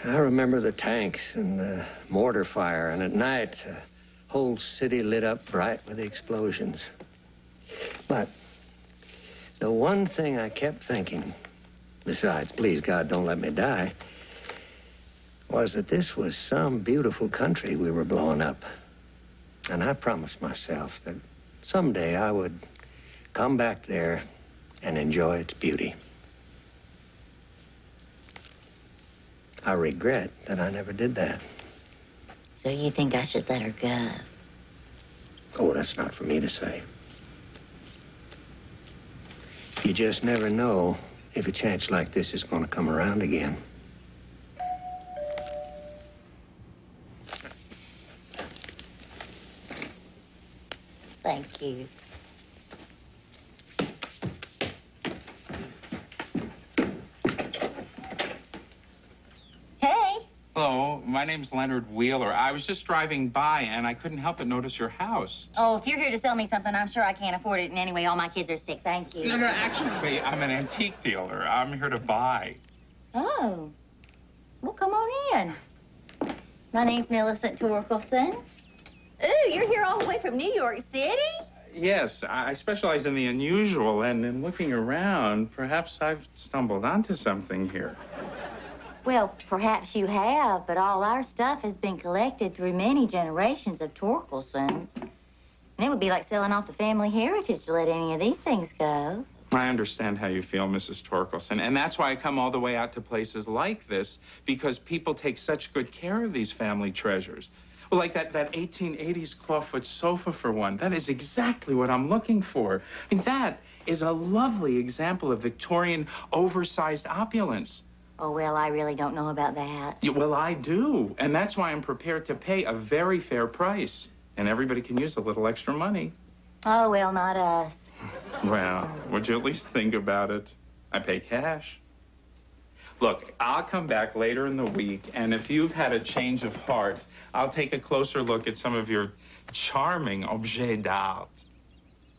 I remember the tanks and the mortar fire, and at night, the whole city lit up bright with the explosions. But the one thing I kept thinking, besides, please God, don't let me die, was that this was some beautiful country we were blowing up. And I promised myself that someday I would come back there and enjoy its beauty. I regret that I never did that. So you think I should let her go? Oh, that's not for me to say. You just never know if a chance like this is going to come around again. Thank you. Hey. Hello, my name's Leonard Wheeler. I was just driving by, and I couldn't help but notice your house. Oh, if you're here to sell me something, I'm sure I can't afford it. And anyway, all my kids are sick. Thank you. No, actually, I'm an antique dealer. I'm here to buy. Oh. Well, come on in. My name's Millicent Torkelson. Ooh, you're here all the way from New York City? Yes, I specialize in the unusual, and in looking around, perhaps I've stumbled onto something here. Well, perhaps you have, but all our stuff has been collected through many generations of Torkelsons. And it would be like selling off the family heritage to let any of these things go. I understand how you feel, Mrs. Torkelson, and that's why I come all the way out to places like this, because people take such good care of these family treasures. Well, like that 1880s clawfoot sofa, for one. That is exactly what I'm looking for. I mean, that is a lovely example of Victorian oversized opulence. Oh, well, I really don't know about that. Yeah, well, I do, and that's why I'm prepared to pay a very fair price. And everybody can use a little extra money. Oh, well, not us. Well, would you at least think about it? I pay cash. Look, I'll come back later in the week, and if you've had a change of heart, I'll take a closer look at some of your charming objets d'art.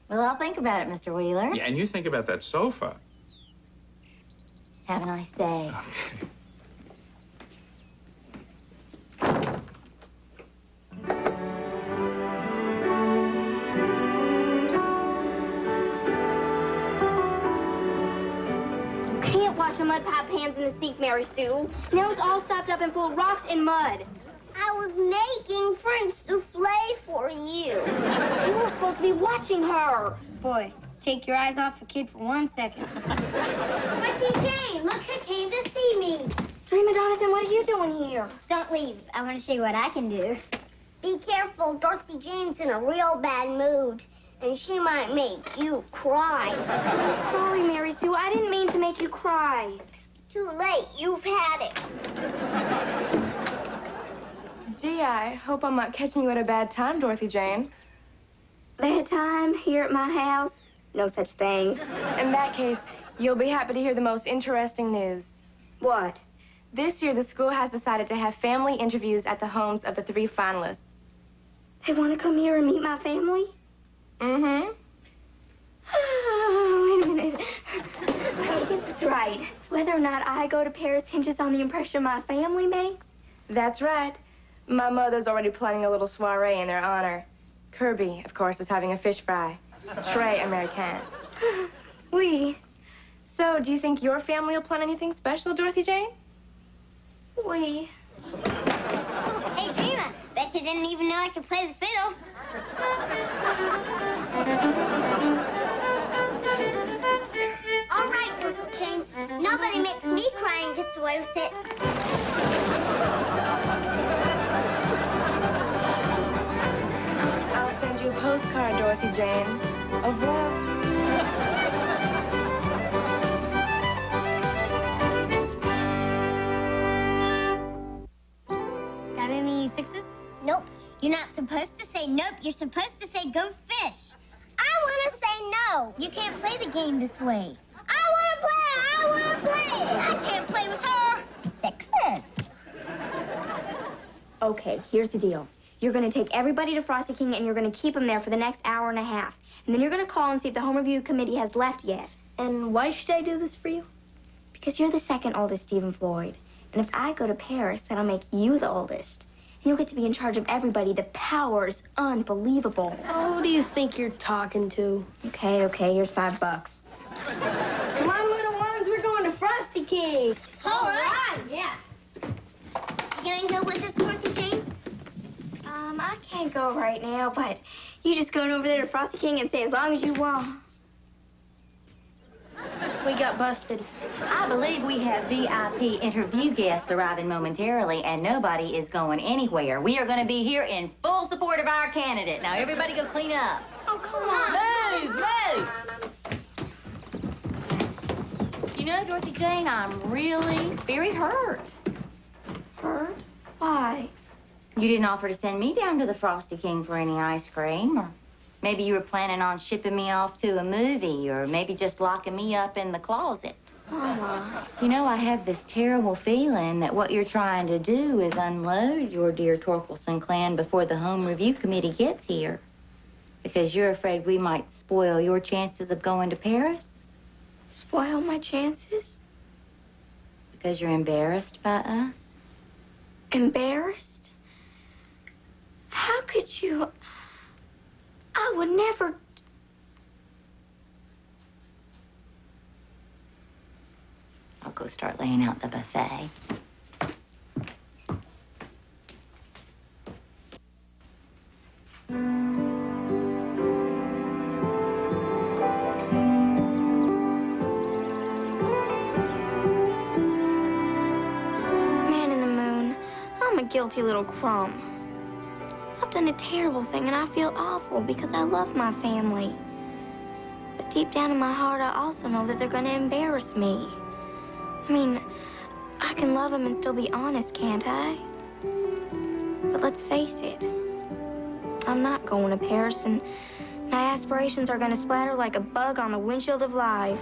Well, I'll think about it, Mr. Wheeler. Yeah, and you think about that sofa. Have a nice day. Okay. The mud pie pans in the sink, Mary Sue. Now it's all stopped up and full of rocks and mud. I was making French souffle for you. You were supposed to be watching her. Boy, take your eyes off the kid for 1 second. Dorothy Jane, look who came to see me. Dreamer Donathan, what are you doing here? Don't leave. I want to show you what I can do. Be careful. Dorothy Jane's in a real bad mood. And she might make you cry. Sorry, Mary Sue. I didn't mean to make you cry. Too late. You've had it. Gee, I hope I'm not catching you at a bad time, Dorothy Jane. Bad time here at my house? No such thing. In that case, you'll be happy to hear the most interesting news. What? This year, the school has decided to have family interviews at the homes of the 3 finalists. They want to come here and meet my family? Mm-hmm. Wait a minute. Let me get this right. Whether or not I go to Paris hinges on the impression my family makes? That's right. My mother's already planning a little soiree in their honor. Kirby, of course, is having a fish fry. Très américain. Oui. So, do you think your family will plan anything special, Dorothy Jane? Oui. Hey, Dreamer, bet you didn't even know I could play the fiddle. All right, Dorothy Jane. Nobody makes me cry and gets away with it. I'll send you a postcard, Dorothy Jane. Au revoir. Got any 6s? Nope. You're not supposed to say nope. You're supposed to say go fish. I want to say no. You can't play the game this way. I want to play. I can't play with her. 6s. Okay, here's the deal. You're going to take everybody to Frosty King, and you're going to keep them there for the next hour and a half. And then you're going to call and see if the home review committee has left yet. And why should I do this for you? Because you're the second oldest Stephen Floyd. And if I go to Paris, that'll make you the oldest. And you'll get to be in charge of everybody. The power's unbelievable. Oh, who do you think you're talking to? Okay, here's $5. Come on, little ones, we're going to Frosty King. All right. Yeah. You gonna go with us, Dorothy Jane? I can't go right now, but you just go over there to Frosty King and stay as long as you want. We got busted. I believe we have VIP interview guests arriving momentarily, and nobody is going anywhere. We are going to be here in full support of our candidate. Now, everybody go clean up. Oh, come on. Move! You know, Dorothy Jane, I'm really very hurt. Hurt? Why? You didn't offer to send me down to the Frosty King for any ice cream, or maybe you were planning on shipping me off to a movie, or maybe just locking me up in the closet. Mama. You know, I have this terrible feeling that what you're trying to do is unload your dear Torkelson clan before the home review committee gets here. Because you're afraid we might spoil your chances of going to Paris. Spoil my chances? Because you're embarrassed by us. Embarrassed? How could you? I would never. I'll go start laying out the buffet. Man in the moon, I'm a guilty little crumb. I've done a terrible thing and I feel awful because I love my family. But deep down in my heart, I also know that they're going to embarrass me. I mean, I can love them and still be honest, can't I? But let's face it, I'm not going to Paris, and my aspirations are going to splatter like a bug on the windshield of life.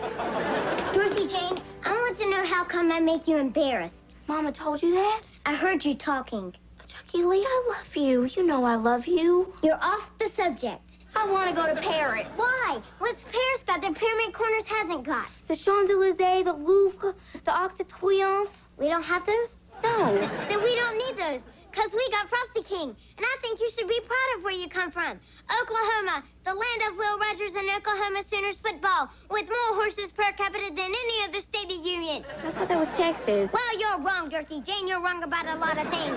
Dorothy Jane, I want to know how come I make you embarrassed. Mama told you that? I heard you talking. Chucky Lee, I love you. You know I love you. You're off the subject. I want to go to Paris. Why? What's Paris got that Pyramid Corners hasn't got? The Champs-Élysées, the Louvre, the Arc de Triomphe. We don't have those? No. Then we don't need those, because we got Frosty King. And I think you should be proud of where you come from. Oklahoma, the land of Will Rogers and Oklahoma Sooners football, with more horses per capita than any other state of the union. I thought that was Texas. Well, you're wrong, Dorothy Jane. You're wrong about a lot of things.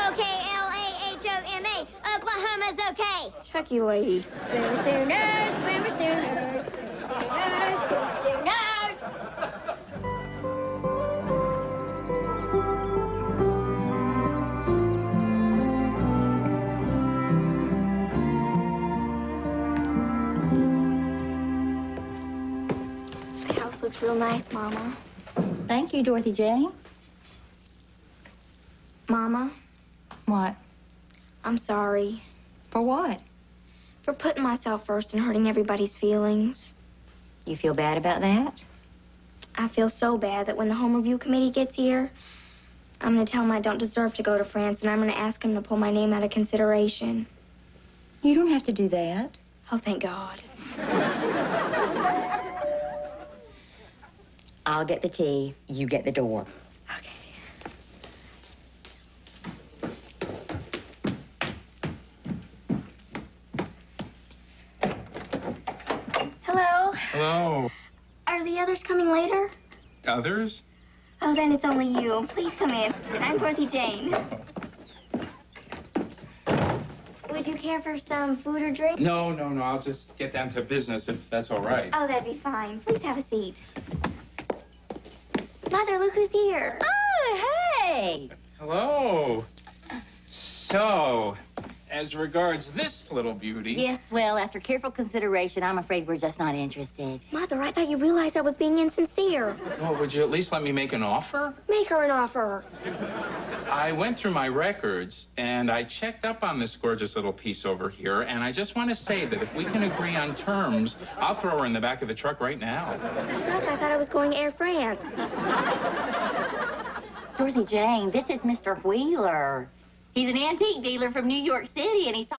O-K-L-A-H-O-M-A. Oklahoma's okay. Chucky Lee. Boomer Sooners, Boomer Sooners, Sooners, Boomer Sooners. The house looks real nice, Mama. Thank you, Dorothy Jane. Mama, What? I'm sorry For what? for putting myself first and hurting everybody's feelings. You feel bad about that? I feel so bad that when the home review committee gets here, I'm going to tell them I don't deserve to go to France, and I'm going to ask them to pull my name out of consideration. You don't have to do that. Oh, thank God. I'll get the tea. You get the door. Okay. Hello. Hello. Are the others coming later? Others? Oh, then it's only you. Please come in. I'm Dorothy Jane. Would you care for some food or drink? No. I'll just get down to business if that's all right. Oh, that'd be fine. Please have a seat. Mother, look who's here. Oh, hey! Hello. So, as regards this little beauty... Yes, well, after careful consideration, I'm afraid we're just not interested. Mother, I thought you realized I was being insincere. Well, would you at least let me make an offer? Make her an offer. I went through my records, and I checked up on this gorgeous little piece over here, and I just want to say that if we can agree on terms, I'll throw her in the back of the truck right now. Look, I thought I was going Air France. Dorothy Jane, this is Mr. Wheeler. He's an antique dealer from New York City, and he's